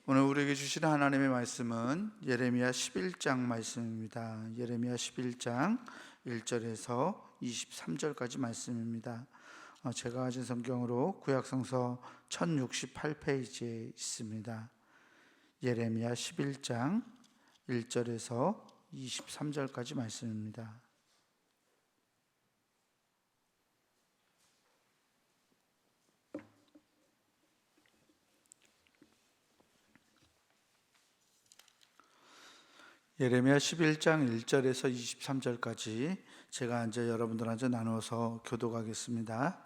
오늘 우리에게 주신 하나님의 말씀은 예레미야 11장 말씀입니다. 예레미야 11장 1절에서 23절까지 말씀입니다. 제가 가진 성경으로 구약성서 1068페이지에 있습니다. 예레미야 11장 1절에서 23절까지 말씀입니다. 예레미야 11장 1절에서 23절까지 제가 이제 여러분들한테 나누어서 교독하겠습니다.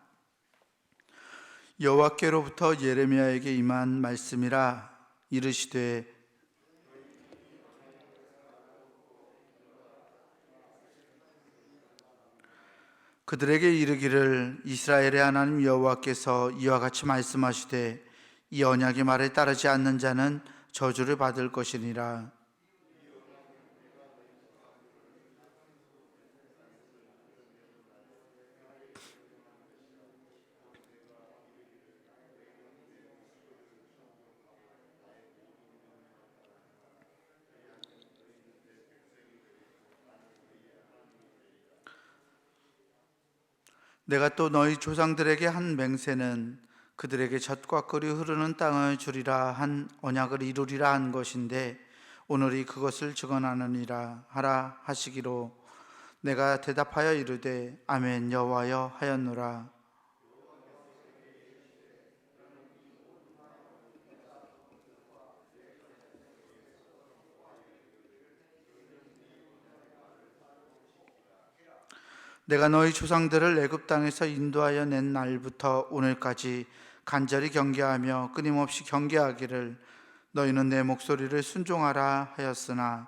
여호와께로부터 예레미야에게 임한 말씀이라. 이르시되 그들에게 이르기를 이스라엘의 하나님 여호와께서 이와 같이 말씀하시되 이 언약의 말에 따르지 않는 자는 저주를 받을 것이니라. 내가 또 너희 조상들에게 한 맹세는 그들에게 젖과 꿀이 흐르는 땅을 주리라 한 언약을 이루리라 한 것인데 오늘이 그것을 증언하느니라 하라 하시기로 내가 대답하여 이르되 아멘 여호와여 하였노라. 내가 너희 조상들을 애굽 땅에서 인도하여 낸 날부터 오늘까지 간절히 경계하며 끊임없이 경계하기를 너희는 내 목소리를 순종하라 하였으나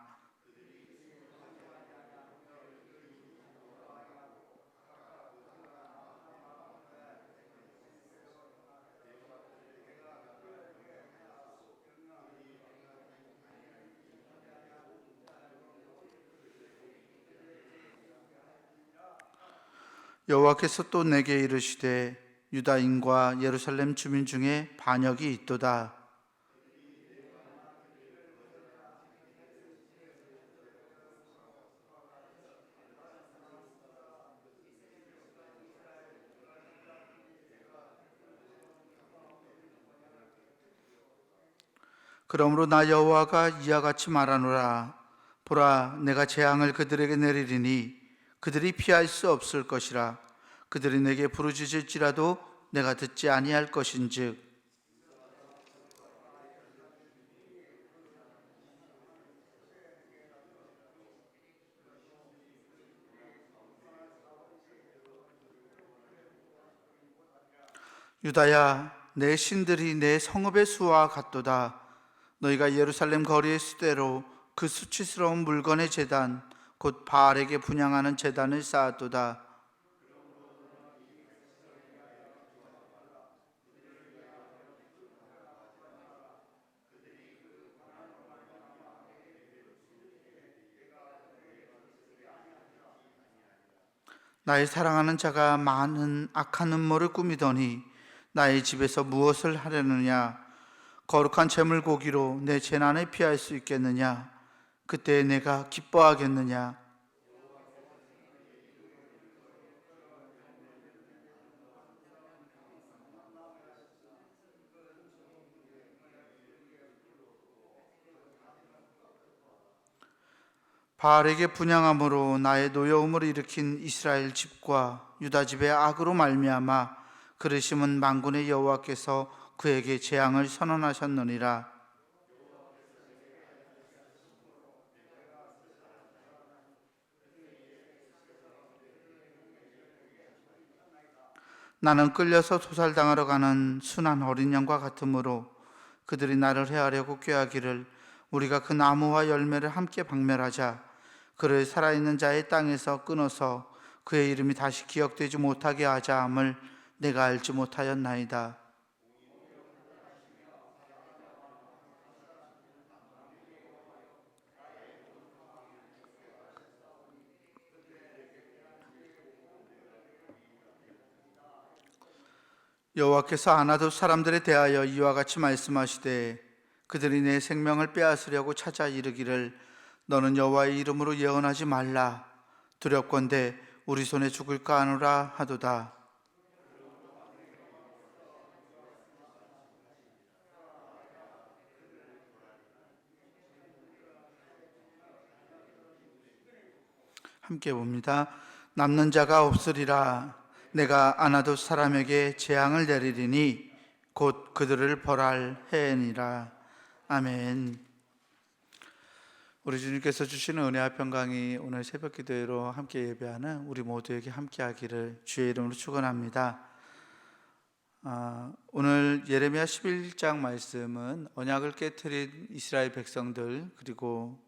여호와께서 또 내게 이르시되 유다인과 예루살렘 주민 중에 반역이 있도다. 그러므로 나 여호와가 이와 같이 말하노라. 보라, 내가 재앙을 그들에게 내리리니 그들이 피할 수 없을 것이라. 그들이 내게 부르짖을지라도 내가 듣지 아니할 것인즉 유다야, 내 신들이 내 성읍의 수와 같도다. 너희가 예루살렘 거리의 수대로 그 수치스러운 물건의 제단 곧 바알에게 분향하는 제단을 쌓았도다. 나의 사랑하는 자가 많은 악한 음모를 꾸미더니 나의 집에서 무엇을 하려느냐? 거룩한 제물 고기로 내 재난을 피할 수 있겠느냐? 그때 내가 기뻐하겠느냐? 바알에게 분향함으로 나의 노여움을 일으킨 이스라엘 집과 유다 집의 악으로 말미암아 그르심은 만군의 여호와께서 그에게 재앙을 선언하셨느니라. 나는 끌려서 도살당하러 가는 순한 어린 양과 같으므로 그들이 나를 해하려고 꾀하기를 우리가 그 나무와 열매를 함께 박멸하자. 그를 살아있는 자의 땅에서 끊어서 그의 이름이 다시 기억되지 못하게 하자 함을 내가 알지 못하였나이다. 여호와께서 아나돗 사람들에 대하여 이와 같이 말씀하시되 그들이 내 생명을 빼앗으려고 찾아 이르기를 너는 여호와의 이름으로 예언하지 말라. 두렵건대 우리 손에 죽을까 하노라 하도다. 함께 봅니다. 남는 자가 없으리라. 내가 아나도 사람에게 재앙을 내리리니 곧 그들을 벌할 해니라. 아멘. 우리 주님께서 주시는 은혜와 평강이 오늘 새벽 기도회로 함께 예배하는 우리 모두에게 함께하기를 주의 이름으로 축원합니다. 오늘 예레미야 11장 말씀은 언약을 깨트린 이스라엘 백성들, 그리고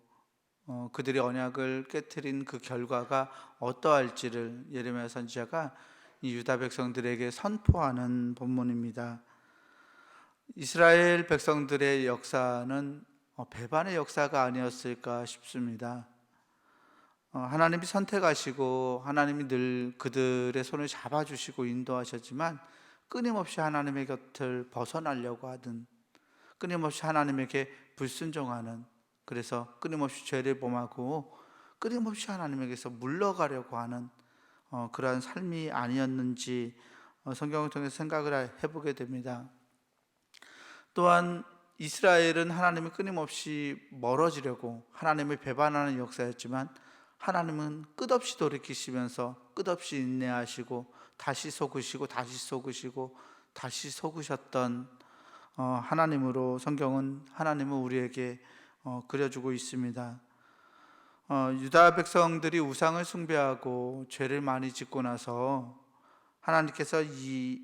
그들이 언약을 깨트린 그 결과가 어떠할지를 예레미야 선지자가 이 유다 백성들에게 선포하는 본문입니다. 이스라엘 백성들의 역사는 배반의 역사가 아니었을까 싶습니다. 하나님이 선택하시고 하나님이 늘 그들의 손을 잡아주시고 인도하셨지만 끊임없이 하나님의 곁을 벗어나려고 하던, 끊임없이 하나님에게 불순종하는, 그래서 끊임없이 죄를 범하고 끊임없이 하나님에게서 물러가려고 하는 그러한 삶이 아니었는지 성경을 통해서 생각을 해보게 됩니다. 또한 이스라엘은 하나님이 끊임없이 멀어지려고 하나님을 배반하는 역사였지만 하나님은 끝없이 돌이키시면서 끝없이 인내하시고 다시 속으시고 다시 속으시고 다시 속으셨던 하나님으로 성경은 하나님은 우리에게 그려주고 있습니다. 유다 백성들이 우상을 숭배하고 죄를 많이 짓고 나서 하나님께서 이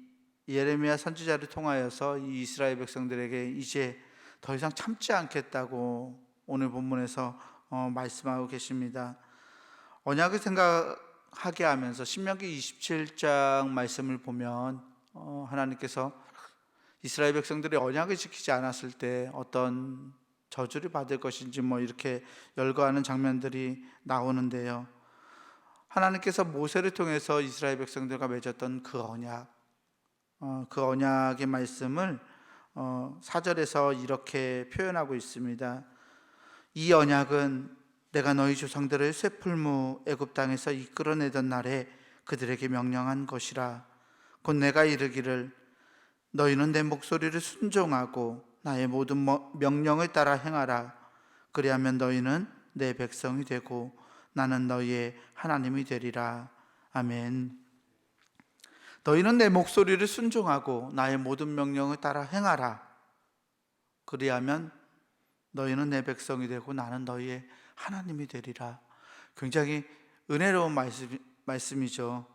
예레미야 선지자를 통하여서 이 이스라엘 백성들에게 이제 더 이상 참지 않겠다고 오늘 본문에서 말씀하고 계십니다. 언약을 생각하게 하면서 신명기 27장 말씀을 보면 하나님께서 이스라엘 백성들이 언약을 지키지 않았을 때 어떤 저주를 받을 것인지 이렇게 열거하는 장면들이 나오는데요. 하나님께서 모세를 통해서 이스라엘 백성들과 맺었던 그 언약, 그 언약의 말씀을 4절에서 이렇게 표현하고 있습니다. 이 언약은 내가 너희 조상들을 쇠풀무 애굽 땅에서 이끌어내던 날에 그들에게 명령한 것이라. 곧 내가 이르기를 너희는 내 목소리를 순종하고 나의 모든 명령을 따라 행하라. 그리하면 너희는 내 백성이 되고 나는 너희의 하나님이 되리라. 아멘. 너희는 내 목소리를 순종하고 나의 모든 명령을 따라 행하라. 그리하면 너희는 내 백성이 되고 나는 너희의 하나님이 되리라. 굉장히 은혜로운 말씀이죠.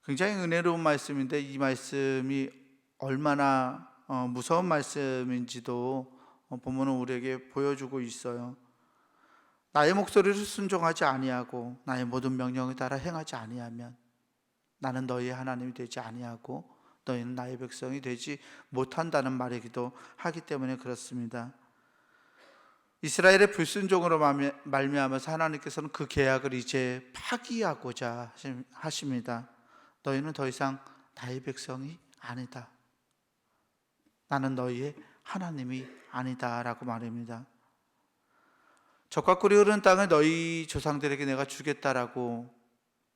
굉장히 은혜로운 말씀인데 이 말씀이 얼마나 무서운 말씀인지도 본문은 우리에게 보여주고 있어요. 나의 목소리를 순종하지 아니하고 나의 모든 명령을 따라 행하지 아니하면 나는 너희의 하나님이 되지 아니하고 너희는 나의 백성이 되지 못한다는 말이기도 하기 때문에 그렇습니다. 이스라엘의 불순종으로 말미암아서 하나님께서는 그 계약을 이제 파기하고자 하십니다. 너희는 더 이상 나의 백성이 아니다. 나는 너희의 하나님이 아니다 라고 말합니다. 젖과 꿀이 흐르는 땅을 너희 조상들에게 내가 주겠다라고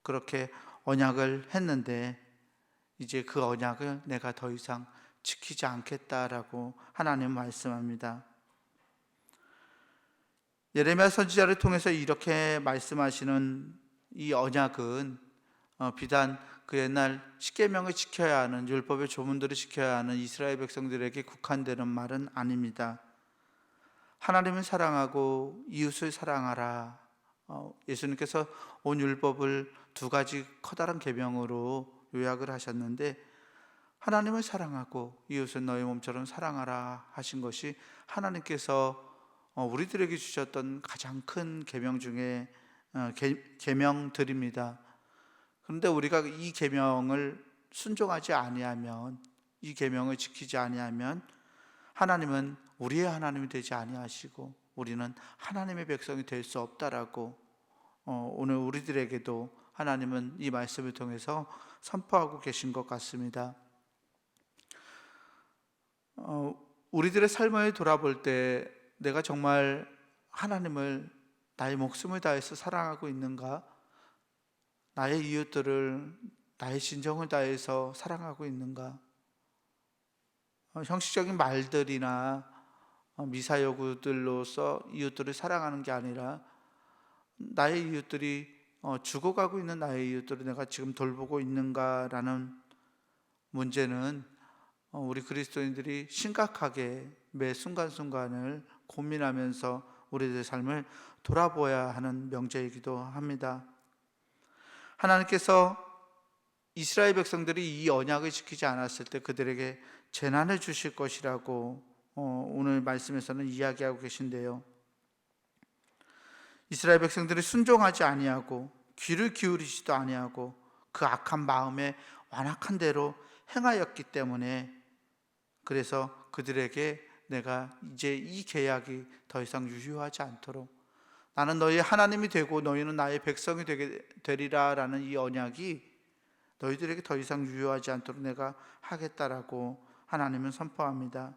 그렇게 언약을 했는데 이제 그 언약을 내가 더 이상 지키지 않겠다라고 하나님 말씀합니다. 예레미야 선지자를 통해서 이렇게 말씀하시는 이 언약은 비단 그 옛날 십계명을 지켜야 하는, 율법의 조문들을 지켜야 하는 이스라엘 백성들에게 국한되는 말은 아닙니다. 하나님을 사랑하고 이웃을 사랑하라. 예수님께서 온 율법을 두 가지 커다란 계명으로 요약을 하셨는데 하나님을 사랑하고 이웃은 너희 몸처럼 사랑하라 하신 것이 하나님께서 우리들에게 주셨던 가장 큰 계명 중에 계명들입니다. 그런데 우리가 이 계명을 순종하지 아니하면, 이 계명을 지키지 아니하면 하나님은 우리의 하나님이 되지 아니하시고 우리는 하나님의 백성이 될 수 없다라고 오늘 우리들에게도 하나님은 이 말씀을 통해서 선포하고 계신 것 같습니다. 우리들의 삶을 돌아볼 때 내가 정말 하나님을 나의 목숨을 다해서 사랑하고 있는가? 나의 이웃들을 나의 진정을 다해서 사랑하고 있는가? 형식적인 말들이나 미사여구들로서 이웃들을 사랑하는 게 아니라 나의 이웃들이 죽어가고 있는 나의 이웃들을 내가 지금 돌보고 있는가라는 문제는 우리 그리스도인들이 심각하게 매 순간순간을 고민하면서 우리들의 삶을 돌아보아야 하는 명제이기도 합니다. 하나님께서 이스라엘 백성들이 이 언약을 지키지 않았을 때 그들에게 재난을 주실 것이라고 오늘 말씀에서는 이야기하고 계신데요. 이스라엘 백성들이 순종하지 아니하고 귀를 기울이지도 아니하고 그 악한 마음에 완악한 대로 행하였기 때문에, 그래서 그들에게 내가 이제 이 계약이 더 이상 유효하지 않도록, 나는 너희 하나님이 되고 너희는 나의 백성이 되리라 라는 이 언약이 너희들에게 더 이상 유효하지 않도록 내가 하겠다라고 하나님은 선포합니다.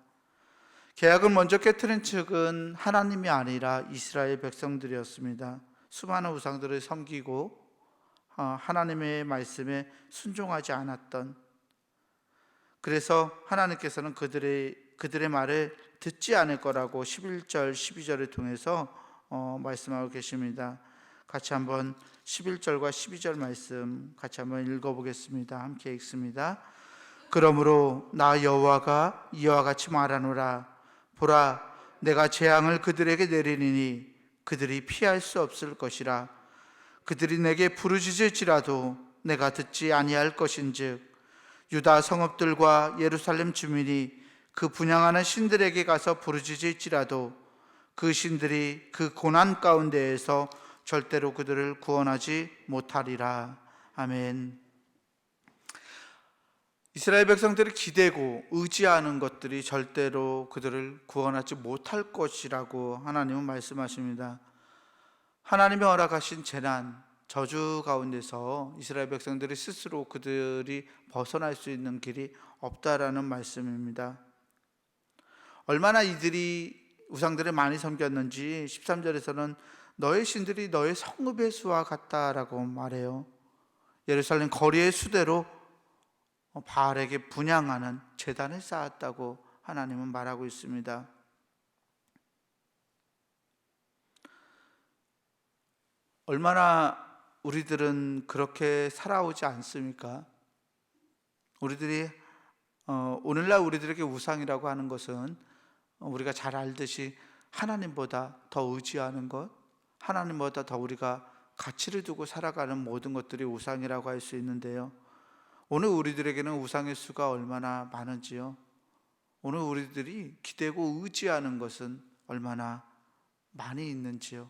계약을 먼저 깨트린 측은 하나님이 아니라 이스라엘 백성들이었습니다. 수많은 우상들을 섬기고 하나님의 말씀에 순종하지 않았던, 그래서 하나님께서는 그들의 말을 듣지 않을 거라고 11절 12절을 통해서 말씀하고 계십니다. 같이 한번 11절과 12절 말씀 같이 한번 읽어보겠습니다. 함께 읽습니다. 그러므로 나 여호와가 이와 같이 말하노라. 보라, 내가 재앙을 그들에게 내리니 그들이 피할 수 없을 것이라. 그들이 내게 부르짖을지라도 내가 듣지 아니할 것인즉, 유다 성읍들과 예루살렘 주민이 그 분향하는 신들에게 가서 부르짖을지라도 그 신들이 그 고난 가운데에서 절대로 그들을 구원하지 못하리라. 아멘. 이스라엘 백성들이 기대고 의지하는 것들이 절대로 그들을 구원하지 못할 것이라고 하나님은 말씀하십니다. 하나님이 허락하신 재난, 저주 가운데서 이스라엘 백성들이 스스로 그들이 벗어날 수 있는 길이 없다라는 말씀입니다. 얼마나 이들이 우상들을 많이 섬겼는지 13절에서는 너의 신들이 너의 성읍의 수와 같다라고 말해요. 예루살렘 거리의 수대로 바알에게 분향하는 제단을 쌓았다고 하나님은 말하고 있습니다. 얼마나 우리들은 그렇게 살아오지 않습니까? 우리들이 오늘날 우리들에게 우상이라고 하는 것은 우리가 잘 알듯이 하나님보다 더 의지하는 것, 하나님보다 더 우리가 가치를 두고 살아가는 모든 것들이 우상이라고 할 수 있는데요. 오늘 우리들에게는 우상의 수가 얼마나 많은지요. 오늘 우리들이 기대고 의지하는 것은 얼마나 많이 있는지요.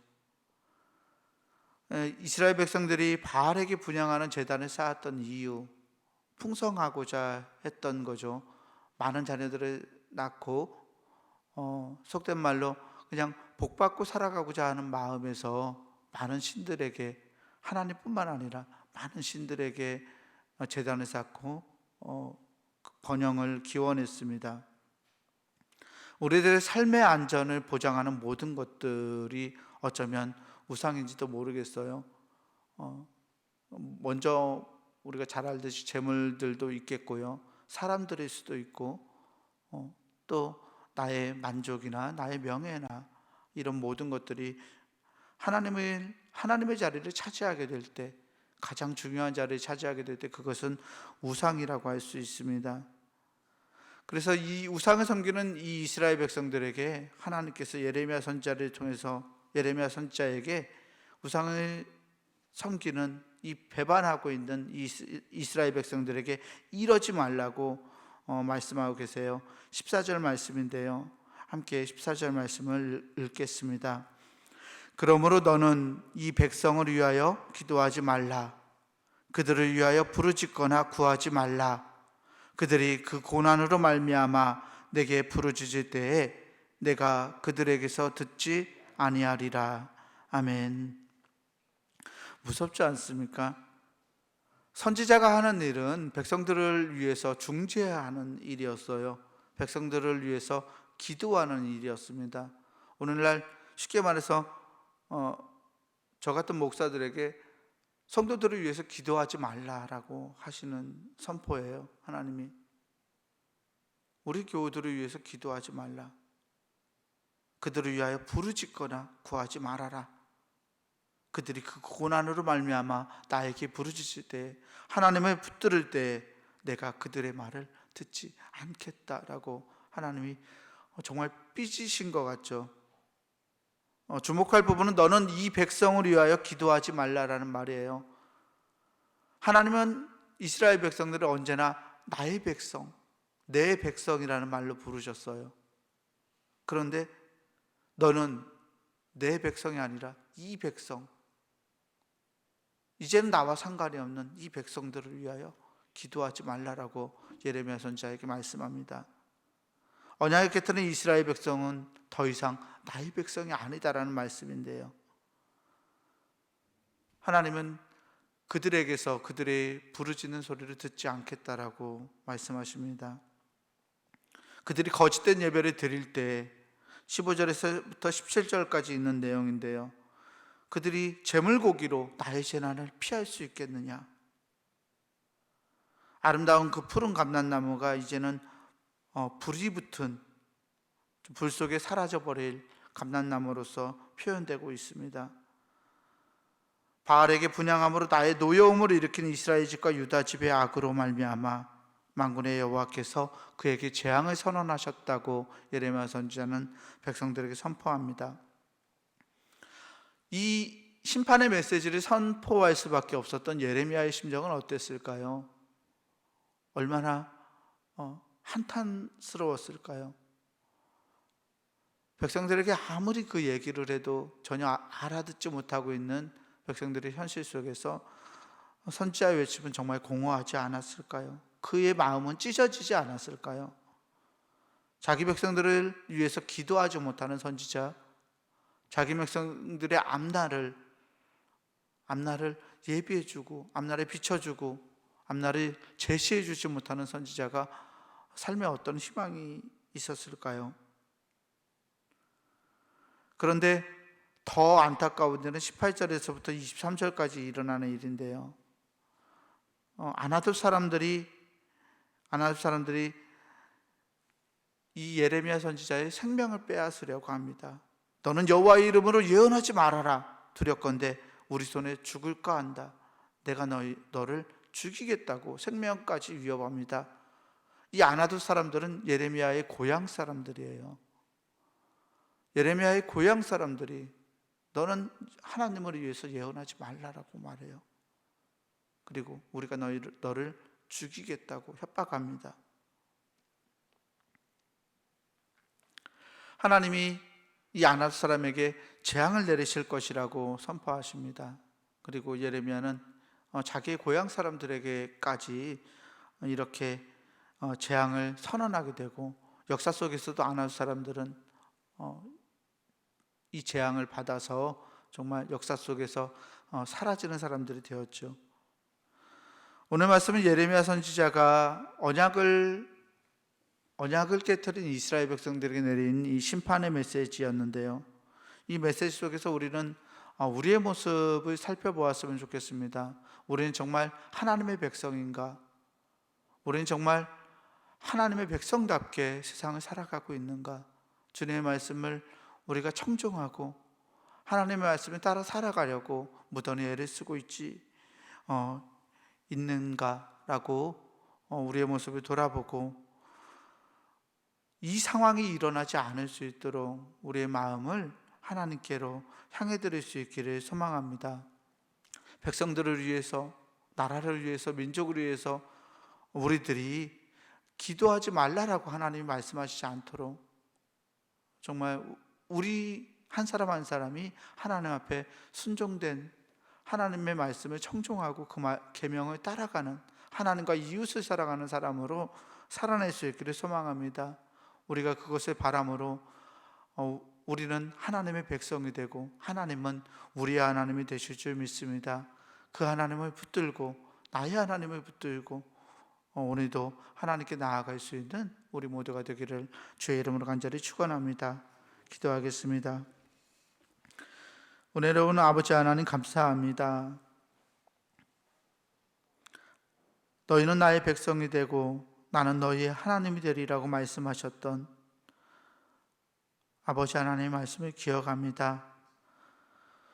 이스라엘 백성들이 바알에게 분향하는 제단을 쌓았던 이유, 풍성하고자 했던 거죠. 많은 자녀들을 낳고 속된 말로 그냥 복받고 살아가고자 하는 마음에서 많은 신들에게, 하나님뿐만 아니라 많은 신들에게 제단을 쌓고 번영을 기원했습니다. 우리들의 삶의 안전을 보장하는 모든 것들이 어쩌면 우상인지도 모르겠어요. 먼저 우리가 잘 알듯이 재물들도 있겠고요, 사람들일 수도 있고, 또 나의 만족이나 나의 명예나 이런 모든 것들이 하나님의 자리를 차지하게 될 때, 가장 중요한 자리를 차지하게 될 때 그것은 우상이라고 할 수 있습니다. 그래서 이 우상을 섬기는 이 이스라엘 백성들에게 하나님께서 예레미야 선지자를 통해서 예레미야 선지자에게 우상을 섬기는 이 배반하고 있는 이스라엘 백성들에게 이러지 말라고 말씀하고 계세요. 14절 말씀인데요, 함께 14절 말씀을 읽겠습니다. 그러므로 너는 이 백성을 위하여 기도하지 말라. 그들을 위하여 부르짖거나 구하지 말라. 그들이 그 고난으로 말미암아 내게 부르짖을 때에 내가 그들에게서 듣지 아니하리라. 아멘. 무섭지 않습니까? 선지자가 하는 일은 백성들을 위해서 중재하는 일이었어요. 백성들을 위해서 기도하는 일이었습니다. 오늘날 쉽게 말해서 저 같은 목사들에게 성도들을 위해서 기도하지 말라라고 하시는 선포예요. 하나님이 우리 교우들을 위해서 기도하지 말라. 그들을 위하여 부르짖거나 구하지 말아라. 그들이 그 고난으로 말미암아 나에게 부르짖을 때, 하나님을 붙들을 때 내가 그들의 말을 듣지 않겠다라고 하나님이 정말 삐지신 것 같죠. 주목할 부분은 너는 이 백성을 위하여 기도하지 말라라는 말이에요. 하나님은 이스라엘 백성들을 언제나 나의 백성, 내 백성이라는 말로 부르셨어요. 그런데 너는 내 백성이 아니라 이 백성, 이제는 나와 상관이 없는 이 백성들을 위하여 기도하지 말라라고 예레미야 선지자에게 말씀합니다. 언약의 깃털인 이스라엘 백성은 더 이상 나의 백성이 아니다라는 말씀인데요, 하나님은 그들에게서 그들의 부르짖는 소리를 듣지 않겠다라고 말씀하십니다. 그들이 거짓된 예배를 드릴 때 15절에서부터 17절까지 있는 내용인데요, 그들이 제물고기로 나의 재난을 피할 수 있겠느냐. 아름다운 그 푸른 감람나무가 이제는 불이 붙은, 불 속에 사라져버릴 감람나무로서 표현되고 있습니다. 바알에게 분향함으로 나의 노여움을 일으킨 이스라엘 집과 유다 집의 악으로 말미암아 만군의 여호와께서 그에게 재앙을 선언하셨다고 예레미야 선지자는 백성들에게 선포합니다. 이 심판의 메시지를 선포할 수밖에 없었던 예레미야의 심정은 어땠을까요? 얼마나 한탄스러웠을까요? 백성들에게 아무리 그 얘기를 해도 전혀 알아듣지 못하고 있는 백성들의 현실 속에서 선지자의 외침은 정말 공허하지 않았을까요? 그의 마음은 찢어지지 않았을까요? 자기 백성들을 위해서 기도하지 못하는 선지자, 자기 백성들의 앞날을 예비해주고 앞날에 비춰주고 앞날을 제시해주지 못하는 선지자가 삶에 어떤 희망이 있었을까요? 그런데 더 안타까운 일은 18절에서부터 23절까지 일어나는 일인데요, 아나돗 사람들이 이 예레미야 선지자의 생명을 빼앗으려고 합니다. 너는 여호와의 이름으로 예언하지 말아라. 두렵건대 우리 손에 죽을까 한다. 내가 너를 죽이겠다고 생명까지 위협합니다. 이 아나돗 사람들은 예레미야의 고향 사람들이에요. 예레미야의 고향 사람들이 너는 하나님을 위해서 예언하지 말라라고 말해요. 그리고 우리가 너를 죽이겠다고 협박합니다. 하나님이 이 아나돗 사람에게 재앙을 내리실 것이라고 선포하십니다. 그리고 예레미야는 자기의 고향 사람들에게까지 이렇게 재앙을 선언하게 되고, 역사 속에서도 아나돗 사람들은 이 재앙을 받아서 정말 역사 속에서 사라지는 사람들이 되었죠. 오늘 말씀은 예레미야 선지자가 언약을 깨트린 이스라엘 백성들에게 내린 이 심판의 메시지였는데요, 이 메시지 속에서 우리는 우리의 모습을 살펴보았으면 좋겠습니다. 우리는 정말 하나님의 백성인가? 우리는 정말 하나님의 백성답게 세상을 살아가고 있는가? 주님의 말씀을 우리가 청종하고 하나님의 말씀에 따라 살아가려고 무던히 애를 쓰고 있는가라고 우리의 모습을 돌아보고, 이 상황이 일어나지 않을 수 있도록 우리의 마음을 하나님께로 향해 드릴 수 있기를 소망합니다. 백성들을 위해서, 나라를 위해서, 민족을 위해서 우리들이 기도하지 말라라고 하나님이 말씀하시지 않도록 정말 우리 한 사람 한 사람이 하나님 앞에 순종된, 하나님의 말씀을 청종하고 그 계명을 따라가는, 하나님과 이웃을 사랑하는 사람으로 살아낼 수 있기를 소망합니다. 우리가 그것을 바람으로 우리는 하나님의 백성이 되고 하나님은 우리의 하나님이 되실 줄 믿습니다. 그 하나님을 붙들고, 나의 하나님을 붙들고 오늘도 하나님께 나아갈 수 있는 우리 모두가 되기를 주의 이름으로 간절히 축원합니다. 기도하겠습니다. 은혜로운 아버지 하나님 감사합니다. 너희는 나의 백성이 되고 나는 너희의 하나님이 되리라고 말씀하셨던 아버지 하나님의 말씀을 기억합니다.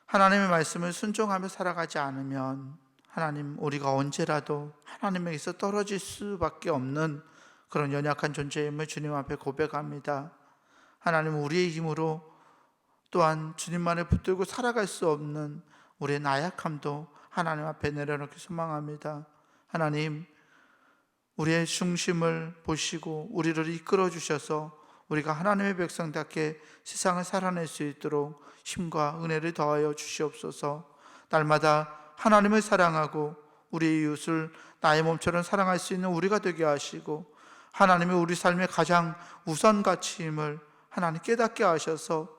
하나님의 말씀을 순종하며 살아가지 않으면 하나님, 우리가 언제라도 하나님에게서 떨어질 수밖에 없는 그런 연약한 존재임을 주님 앞에 고백합니다. 하나님, 우리의 힘으로 또한 주님만을 붙들고 살아갈 수 없는 우리의 나약함도 하나님 앞에 내려놓기 소망합니다. 하나님, 우리의 중심을 보시고 우리를 이끌어 주셔서 우리가 하나님의 백성답게 세상을 살아낼 수 있도록 힘과 은혜를 더하여 주시옵소서. 날마다 하나님을 사랑하고 우리 이웃을 나의 몸처럼 사랑할 수 있는 우리가 되게 하시고, 하나님이 우리 삶의 가장 우선 가치임을 하나님 깨닫게 하셔서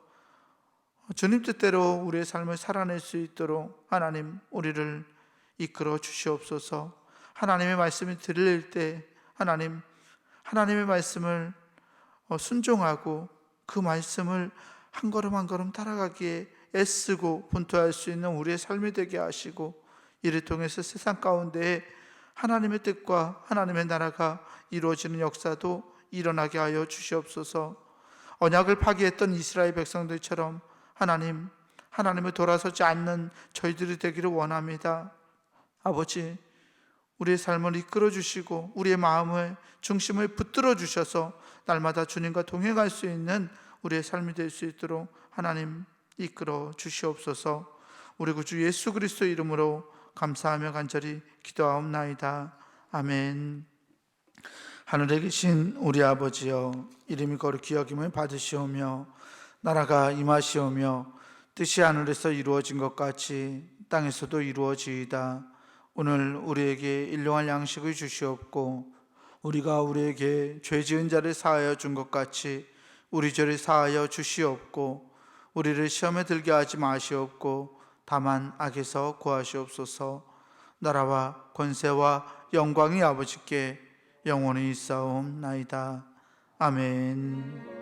주님 뜻대로 우리의 삶을 살아낼 수 있도록 하나님 우리를 이끌어 주시옵소서. 하나님의 말씀을 들릴 때 하나님의 말씀을 순종하고 그 말씀을 한 걸음 한 걸음 따라가기에 애쓰고 분투할 수 있는 우리의 삶이 되게 하시고, 이를 통해서 세상 가운데에 하나님의 뜻과 하나님의 나라가 이루어지는 역사도 일어나게 하여 주시옵소서. 언약을 파기했던 이스라엘 백성들처럼 하나님을 돌아서지 않는 저희들이 되기를 원합니다. 아버지, 우리의 삶을 이끌어 주시고 우리의 마음을 중심을 붙들어 주셔서 날마다 주님과 동행할 수 있는 우리의 삶이 될 수 있도록 하나님 이끌어 주시옵소서. 우리 구주 예수 그리스도 이름으로 감사하며 간절히 기도하옵나이다. 아멘. 하늘에 계신 우리 아버지여, 이름이 거룩히 여김을 받으시오며 나라가 임하시오며 뜻이 하늘에서 이루어진 것 같이 땅에서도 이루어지이다. 오늘 우리에게 일용할 양식을 주시옵고 우리가 우리에게 죄 지은 자를 사하여 준 것 같이 우리 죄를 사하여 주시옵고 우리를 시험에 들게 하지 마시옵고 다만 악에서 구하시옵소서. 나라와 권세와 영광이 아버지께 영원히 있사옵나이다. 아멘.